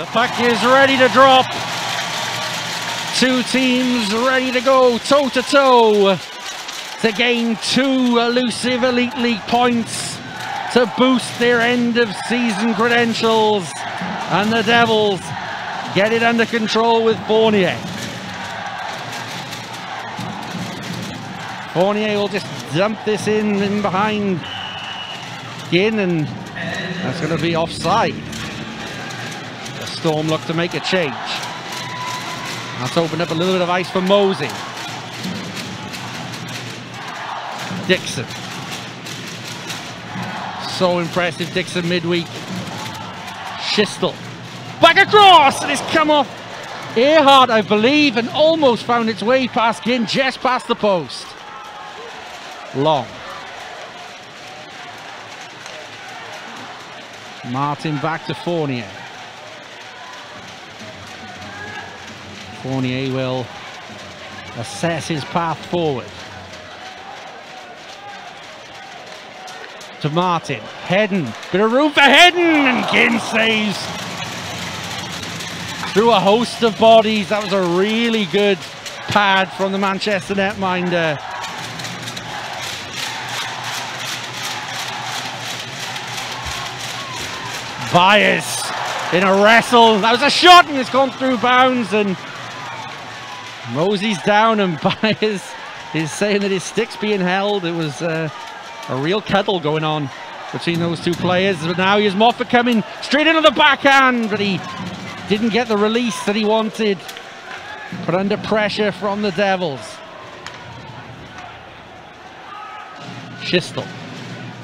The puck is ready to drop. Two teams ready to go toe-to-toe to gain 2 elusive Elite League points to boost their end-of-season credentials. And the Devils get it under control with Fournier. Fournier will just dump this in behind Ginn, and that's going to be offside. The Storm look to make a change. That's opened up a little bit of ice for Mosey. Dixon. So impressive, Dixon midweek. Schistel. Back across, and it's come off Earhart, I believe, and almost found its way past Ginn, just past the post. Long. Martin back to Fournier. Fournier will assess his path forward. To Martin. Hedden. Bit of room for Hedden, and Ginn saves through a host of bodies. That was a really good pad from the Manchester netminder. Byers in a wrestle. That was a shot, and it's gone through bounds, and Mosey's down, and Byers is saying that his stick's being held. It was a real cuddle going on between those two players. But now here's Moffat coming straight into the backhand, but he didn't get the release that he wanted. Put under pressure from the Devils. Schistel,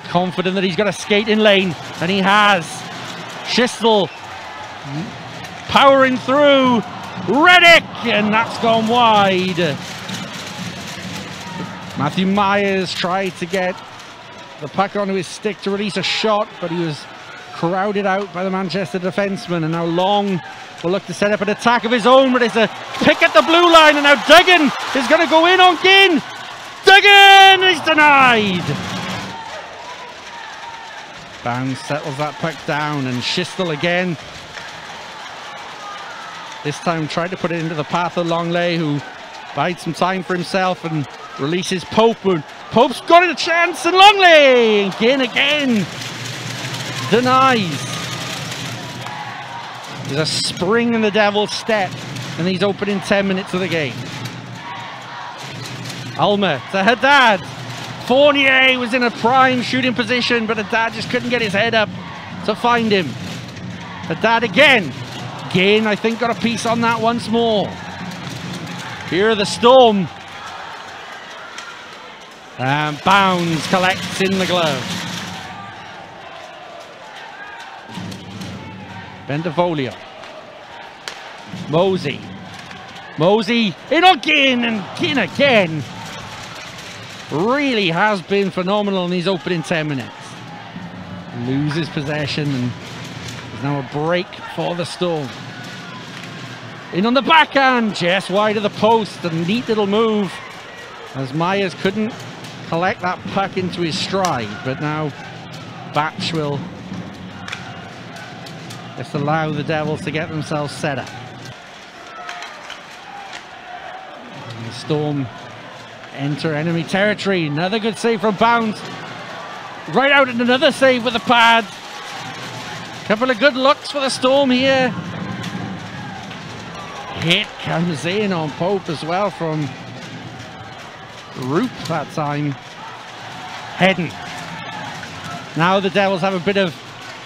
confident that he's got a skate in lane, and he has. Schistel powering through. Reddick, and that's gone wide. Matthew Myers tried to get the puck onto his stick to release a shot, but he was crowded out by the Manchester defenseman, and now Long will look to set up an attack of his own, but it's a pick at the blue line, and now Duggan is going to go in on Ginn. Duggan is denied. Bounds settles that puck down, and Schistel again. This time tried to put it into the path of Longley, who bides some time for himself and releases Pope. And Pope's got a chance, and Longley again denies. There's a spring in the Devil's step in these opening 10 minutes of the game. Ulmer to Haddad. Fournier was in a prime shooting position, but Haddad just couldn't get his head up to find him. Haddad again. Ginn, I think, got a piece on that once more. Here are the Storm. And Bounds collects in the glove. Bendevolio. Mosey. Mosey in on Ginn, and Ginn again. Really has been phenomenal in these opening 10 minutes. Loses possession, and there's now a break for the Storm. In on the backhand, just wide of the post. A neat little move, as Myers couldn't collect that puck into his stride, but now Batch will just allow the Devils to get themselves set up. And the Storm enter enemy territory. Another good save from Bounds. Right out, and another save with the pad. Couple of good looks for the Storm here. Hit comes in on Pope as well from Roop that time. Hedden. Now the Devils have a bit of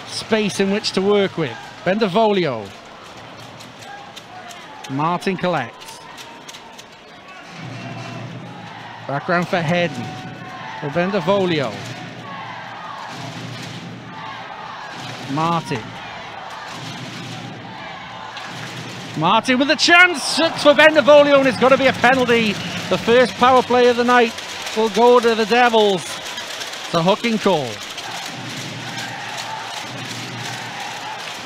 space in which to work with. Bendevolio. Martin collects. Background for Hedden. For Bendevolio. Martin. Martin with a chance. Looks for Bendevolio, and it's got to be a penalty. The first power play of the night will go to the Devils. It's a hooking call.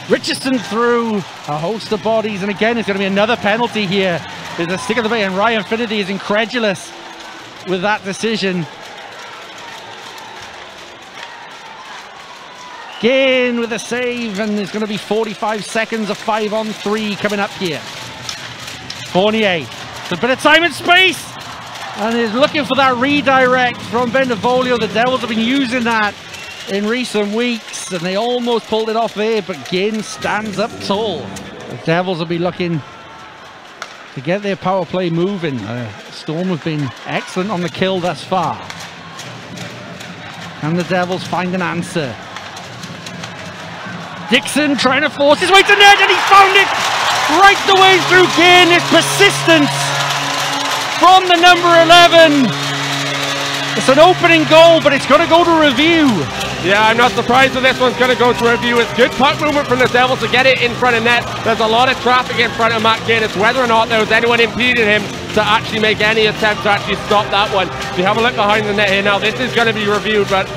Richardson through a host of bodies, and again it's going to be another penalty here. There's a stick of the bay, and Ryan Finnerty is incredulous with that decision. Again with a save, and there's going to be 45 seconds of 5-on-3 coming up here. Fournier, a bit of time and space, and is looking for that redirect from Bendevoglio. The Devils have been using that in recent weeks, and they almost pulled it off there, but Ginn stands up tall. The Devils will be looking to get their power play moving. Storm have been excellent on the kill thus far. Can the Devils find an answer? Dixon trying to force his way to net, and he found it right the way through Ginn. His persistence from the number 11. It's an opening goal, but it's going to go to review. Yeah, I'm not surprised that this one's going to go to review. It's good puck movement from the Devils to get it in front of net. There's a lot of traffic in front of Matt Ginn. It's whether or not there was anyone impeding him to actually make any attempt to actually stop that one. If you have a look behind the net here now, this is going to be reviewed, but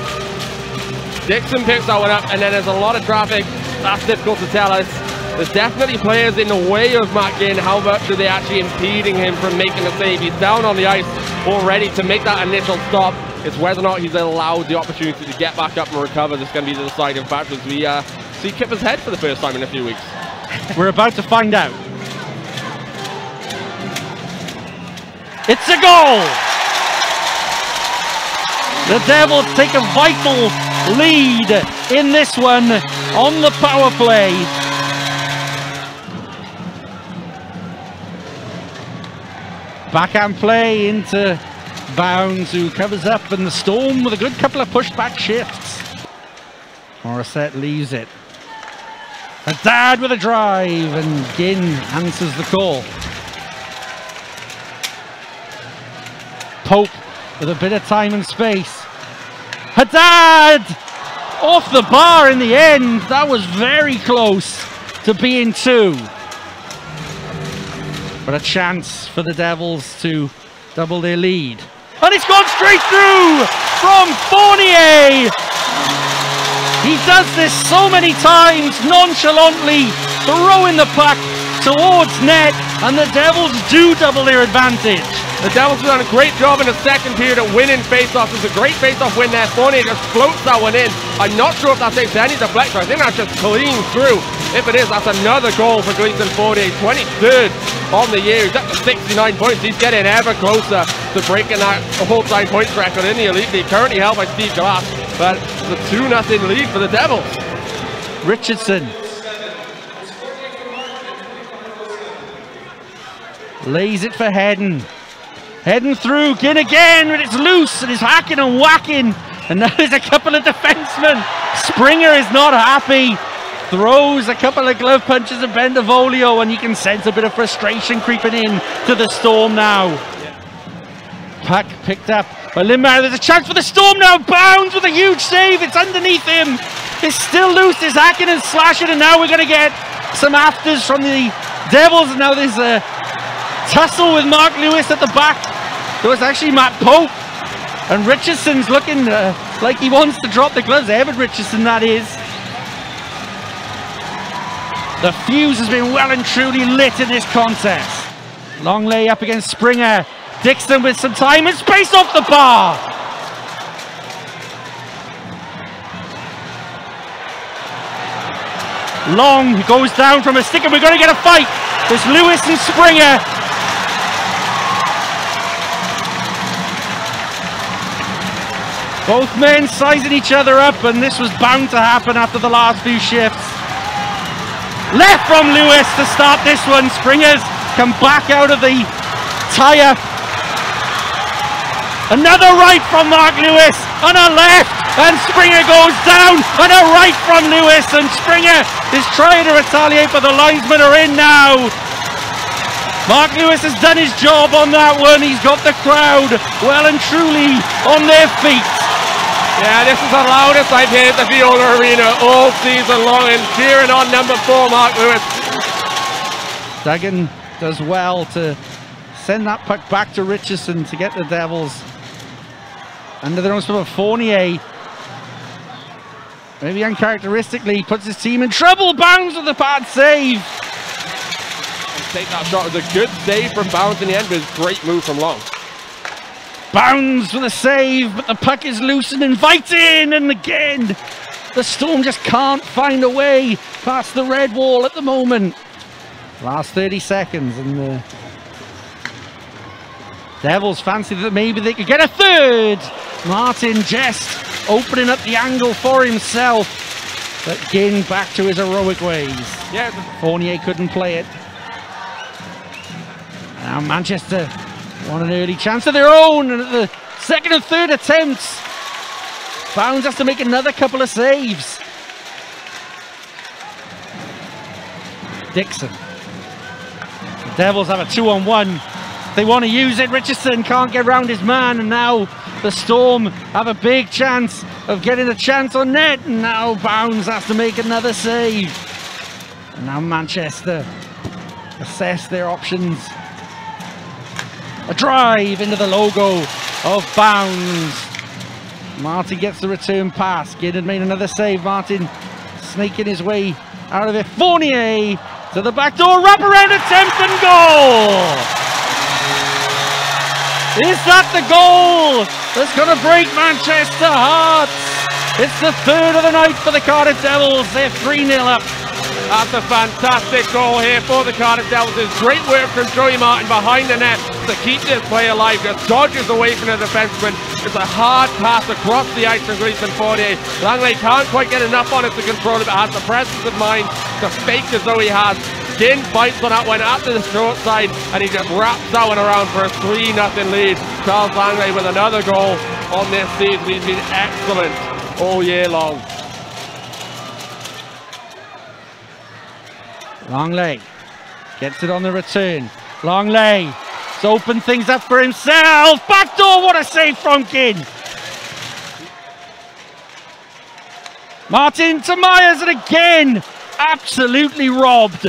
Dixon picks that one up, and then there's a lot of traffic. That's difficult to tell us. There's definitely players in the way of Matt Ginn. How much are they actually impeding him from making a save? He's down on the ice already to make that initial stop. It's whether or not he's allowed the opportunity to get back up and recover that's going to be the deciding factor as we see Kipper's head for the first time in a few weeks. We're about to find out. It's a goal! The Devils take a vital lead in this one on the power play. Backhand play into Bounds, who covers up, and the Storm with a good couple of pushback shifts. Morissette leaves it. Haddad with a drive, and Ginn answers the call. Pope with a bit of time and space. Haddad! Off the bar in the end. That was very close to being two. But a chance for the Devils to double their lead. And it's gone straight through from Fournier. He does this so many times, nonchalantly throwing the puck towards net, and the Devils do double their advantage. The Devils have done a great job in the second period at winning faceoffs. It's a great faceoff win there. Fournier just floats that one in. I'm not sure if that takes any deflection. I think that's just clean through. If it is, that's another goal for Gleason Fournier. 23rd on the year. He's up to 69 points. He's getting ever closer to breaking that all-time points record in the Elite League. Currently held by Steve Glass, but it's a 2-0 lead for the Devils. Richardson lays it for Hedden. Heading through, Ginn again, but it's loose, and he's hacking and whacking. And now there's a couple of defensemen. Springer is not happy. Throws a couple of glove punches at Bendevoglio, and you can sense a bit of frustration creeping in to the Storm now. Puck picked up by Lindmeier. There's a chance for the Storm now. Bounds with a huge save. It's underneath him. It's still loose. It's hacking and slashing, and now we're going to get some afters from the Devils. And now there's a tussle with Mark Lewis at the back. There was actually Matt Pope, and Richardson's looking like he wants to drop the gloves. Evan Richardson, that is. The fuse has been well and truly lit in this contest. Long lay up against Springer. Dixon with some time and space off the bar. Long goes down from a stick, and we're going to get a fight. There's Lewis and Springer. Both men sizing each other up, and this was bound to happen after the last few shifts. Left from Lewis to start this one. Springer's come back out of the tyre. Another right from Mark Lewis, and a left, and Springer goes down, and a right from Lewis, and Springer is trying to retaliate, but the linesmen are in now. Mark Lewis has done his job on that one. He's got the crowd well and truly on their feet. Yeah, this is the loudest I've heard the Viola Arena all season long, and cheering on number 4, Mark Lewis. Duggan does well to send that puck back to Richardson to get the Devils under their own spell. Fournier, maybe uncharacteristically, puts his team in trouble. Bounds with a bad save. Take that shot. It was a good save from Bounds in the end, but it's a great move from Long. Bounds with a save, but the puck is loose and inviting, and again The Storm just can't find a way past the red wall at the moment. Last 30 seconds, and the Devils fancy that maybe they could get a third. Martin just opening up the angle for himself, but Ginn back to his heroic ways. Yeah, Fournier couldn't play it. Now Manchester want an early chance of their own, and at the second and third attempts, Bounds has to make another couple of saves. Dixon. The Devils have a 2-on-1. They want to use it. Richardson can't get round his man, and now the Storm have a big chance of getting a chance on net, and now Bounds has to make another save. And now Manchester assess their options. A drive into the logo of Bounds. Martin gets the return pass. Ginn had made another save. Martin snaking his way out of it. Fournier to the back door, wraparound attempt and goal! Is that the goal that's going to break Manchester hearts? It's the third of the night for the Cardiff Devils. They're 3-0 up. That's a fantastic goal here for the Cardiff Devils. It's great work from Joey Martin behind the net to keep this play alive. Just dodges away from the defenseman. It's a hard pass across the ice from Gleeson Fournier. Langley can't quite get enough on it to control it, but has the presence of mind to fake as though he has. Ginn bites on that one after the short side, and he just wraps that one around for a 3-0 lead. Charles Langley with another goal on this season. He's been excellent all year long. Langley gets it on the return. Langley has opened things up for himself. Backdoor, what a save from Ginn. Martin to Myers, and again, absolutely robbed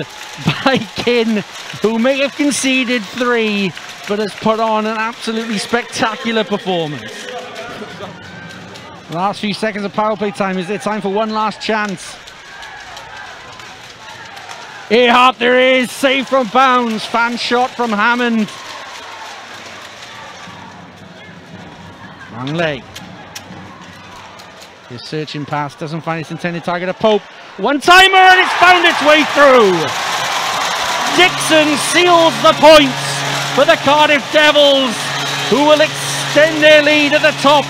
by Ginn, who may have conceded 3, but has put on an absolutely spectacular performance. Last few seconds of power play time. Is there time for one last chance? Earhart, there is. Save from Bounds. Fan shot from Hammond. Langley. His searching pass doesn't find its intended target of Pope. One-timer, and it's found its way through. Dixon seals the points for the Cardiff Devils, who will extend their lead at the top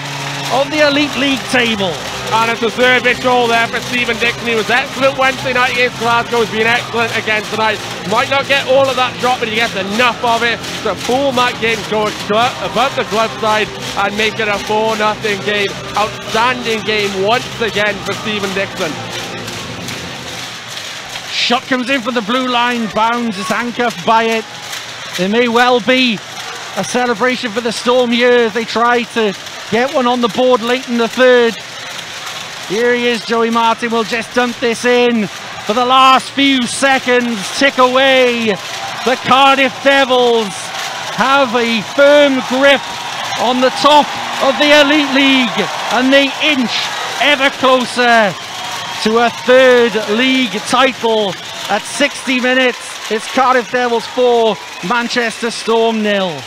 of the Elite League table. And a deserved goal there for Stephen Dixon. He was excellent Wednesday night against Glasgow. He's been excellent again tonight. Might not get all of that shot, but he gets enough of it to fool Matt Ginn, go above the glove side and make it a 4-0 game. Outstanding game once again for Stephen Dixon. Shot comes in from the blue line. Bounds is handcuffed by it. There may well be a celebration for the Storm here as they try to get one on the board late in the third. Here he is, Joey Martin will just dump this in for the last few seconds, tick away. The Cardiff Devils have a firm grip on the top of the Elite League, and they inch ever closer to a third league title. At 60 minutes, it's Cardiff Devils 4, Manchester Storm 0.